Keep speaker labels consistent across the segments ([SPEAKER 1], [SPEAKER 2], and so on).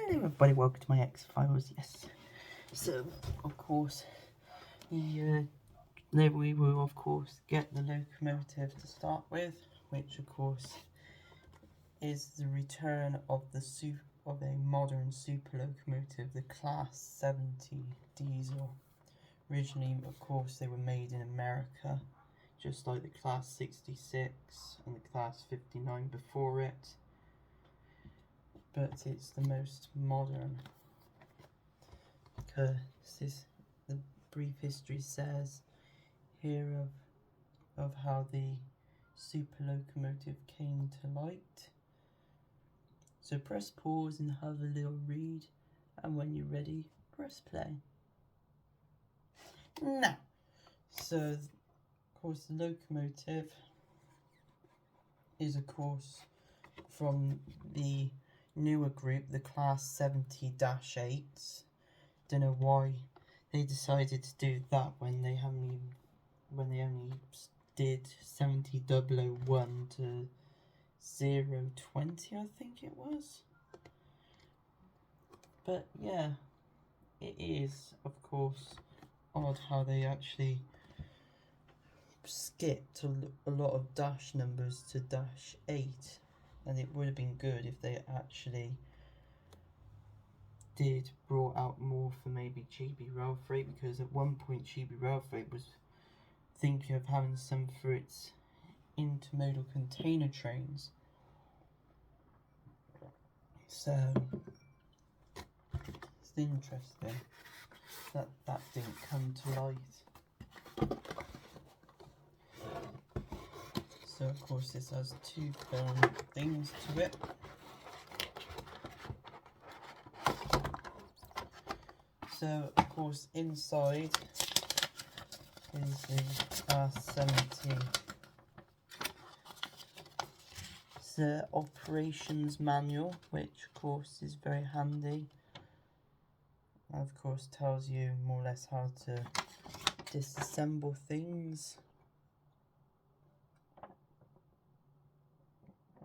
[SPEAKER 1] Hello everybody, welcome to my X-Files, yes. So, of course, we will of course get the locomotive to start with, which of course is the return of a modern super locomotive, the Class 70 diesel. Originally, of course, they were made in America, just like the Class 66 and the Class 59 before it. But it's the most modern, because the brief history says here of how the super locomotive came to light. So press pause and have a little read, and when you're ready, press play. Now, so of course the locomotive is of course from the newer group, the Class 70-8s. Don't know why they decided to do that when they only did 70001 to 020, I think it was. But yeah, it is of course odd how they actually skipped a lot of dash numbers to -8. And it would have been good if they actually brought out more for maybe GB Railfreight, because at one point GB Railfreight was thinking of having some for its intermodal container trains. So it's interesting that that didn't come to light. So of course this has two things to it. So of course inside is the Class 70. It's the operations manual, which of course is very handy. And of course tells you more or less how to disassemble things.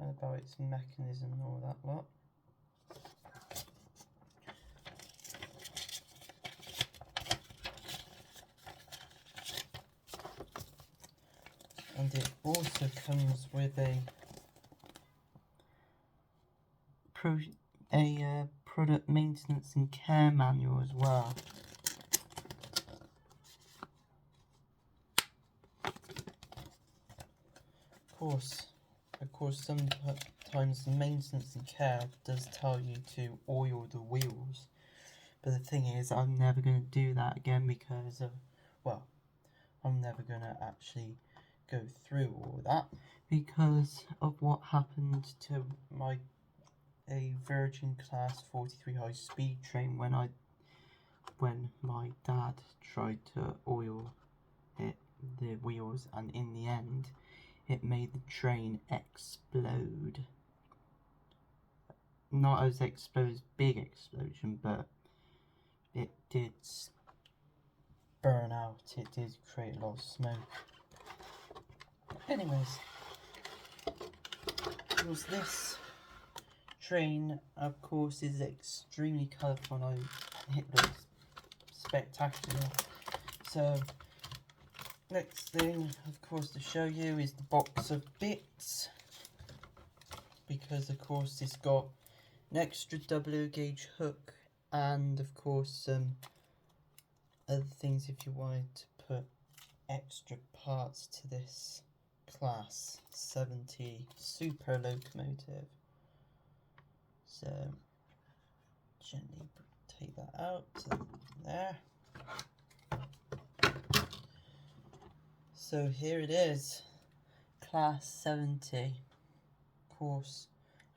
[SPEAKER 1] About its mechanism and all that lot. And it also comes with a product maintenance and care manual as well. Of course, sometimes the maintenance and care does tell you to oil the wheels, but the thing is, I'm never going to do that again because of, well, I'm never going to actually go through all that because of what happened to a Virgin Class 43 high speed train when my dad tried to oil the wheels, and in the end it made the train explode. Not as big explosion, but it did burn out. It did create a lot of smoke. Anyways, this train, of course, is extremely colourful, and it looks spectacular. So next thing, of course, to show you is the box of bits, because of course it's got an extra double gauge hook and of course some other things if you wanted to put extra parts to this Class 70 super locomotive. So gently take that out to there. So here it is, Class 70. Of course,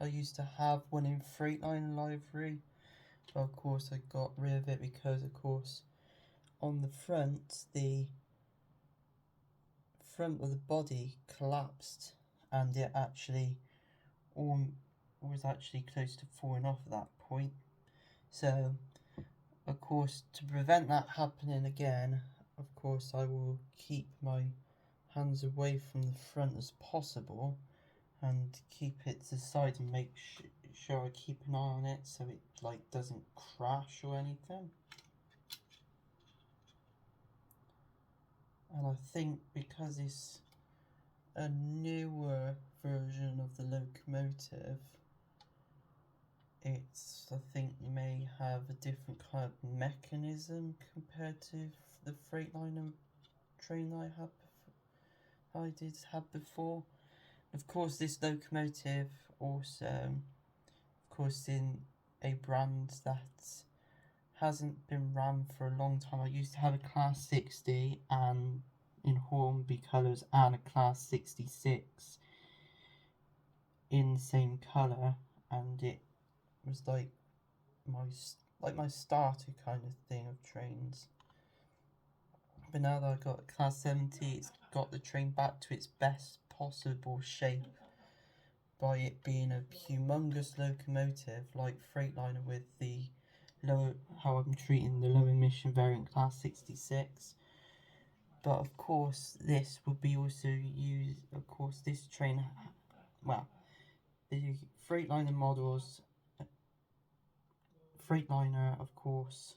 [SPEAKER 1] I used to have one in Freightliner livery, but of course I got rid of it because of course on the front of the body collapsed, and it actually was actually close to falling off at that point. So of course, to prevent that happening again, of course I will keep my hands away from the front as possible and keep it to the side and make sure I keep an eye on it so it like doesn't crash or anything. And I think because it's a newer version of the locomotive, I think may have a different kind of mechanism compared to the Freightliner train I did have before. Of course, this locomotive also, of course, in a brand that hasn't been ran for a long time. I used to have a Class 60 and in Hornby colours and a Class 66 in the same colour, and it was like my starter kind of thing of trains. But now that I've got a Class 70, it's got the train back to its best possible shape by it being a humongous locomotive like Freightliner with the how I'm treating the low emission variant Class 66. But of course this would be also used, of course this train, well, the Freightliner models, Freightliner of course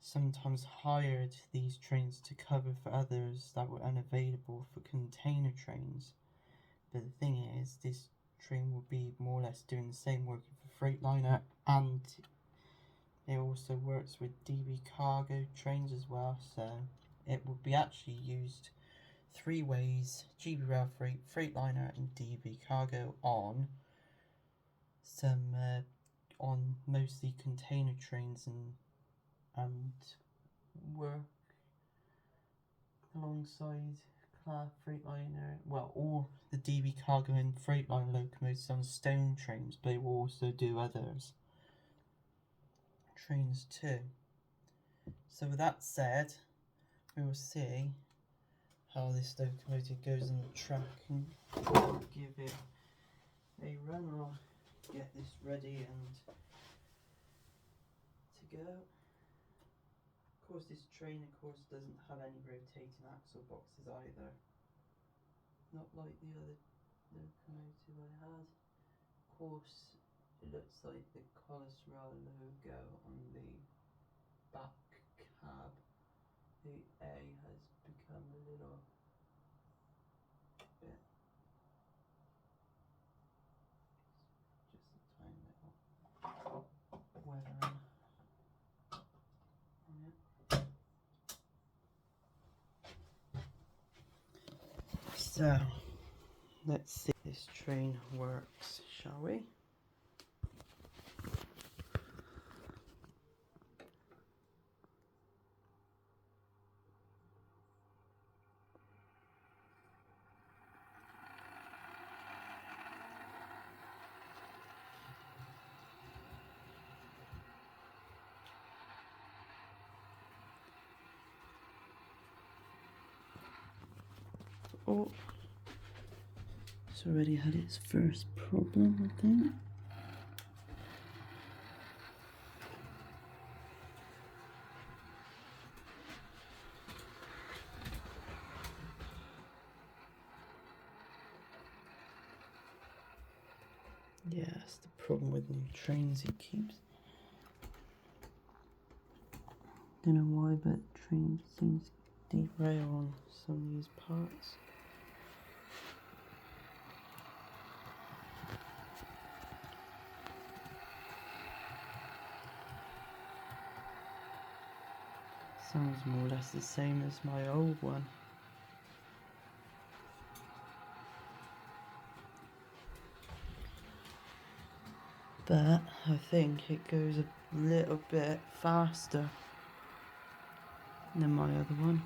[SPEAKER 1] sometimes hired these trains to cover for others that were unavailable for container trains. But the thing is, this train will be more or less doing the same working for Freightliner, and it also works with DB cargo trains as well, so it will be actually used 3 ways: GB Railfreight, Freightliner and DB cargo on on mostly container trains and work alongside Freightliner, well, all the DB cargo and Freightliner locomotives on stone trains, but it will also do others trains too. So with that said, we will see how this locomotive goes on the track and give it a run. I'll get this ready and to go. Of course this train doesn't have any rotating axle boxes either, not like the other locomotive I had. Of course it looks like the Accurascale logo on the back cab. The A has become a little bit, just a tiny little weathering on it. So let's see if this train works, shall we? Oh, it's already had its first problem, I think. Yeah, that's the problem with new trains, it keeps, don't know why, but train seems to derail on some of these parts. Sounds more or less the same as my old one. But I think it goes a little bit faster than my other one.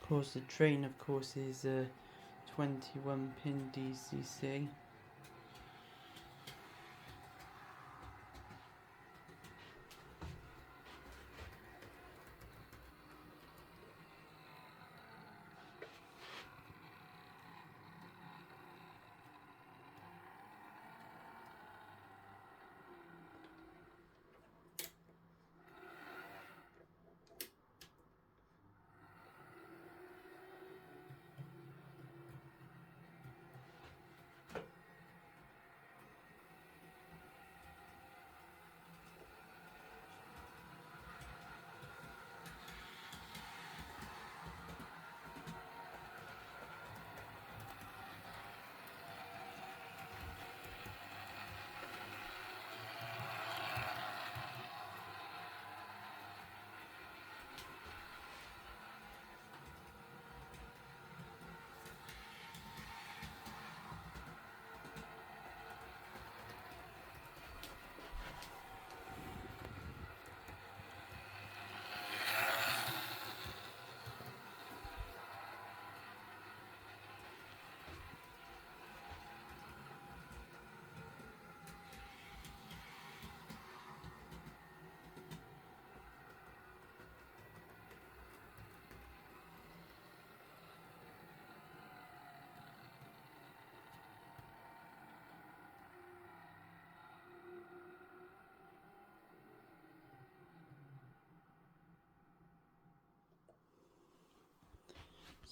[SPEAKER 1] course, the train, of course, is a 21 pin DCC.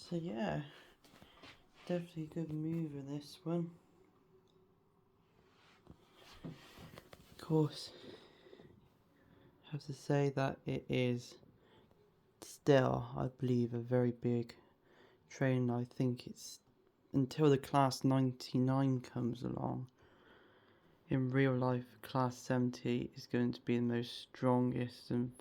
[SPEAKER 1] So yeah, definitely a good move in this one. Of course, I have to say that it is still, I believe, a very big train. I think it's, until the class 99 comes along, in real life, class 70 is going to be the most strongest and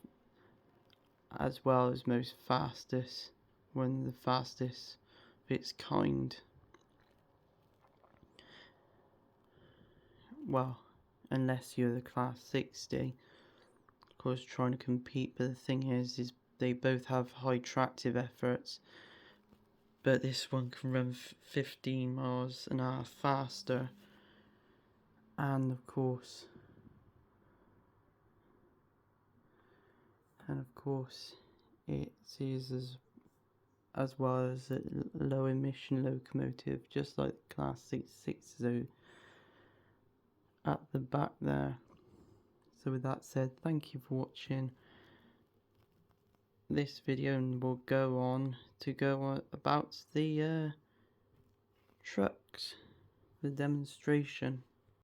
[SPEAKER 1] as well as most fastest, one of the fastest of its kind. Well, unless you're the class 60, of course, trying to compete. But the thing is they both have high tractive efforts, but this one can run 15 miles an hour faster, and of course it is as well as a low emission locomotive, just like the class 660 at the back there. So with that said, thank you for watching this video, and we'll go on about the trucks, the demonstration.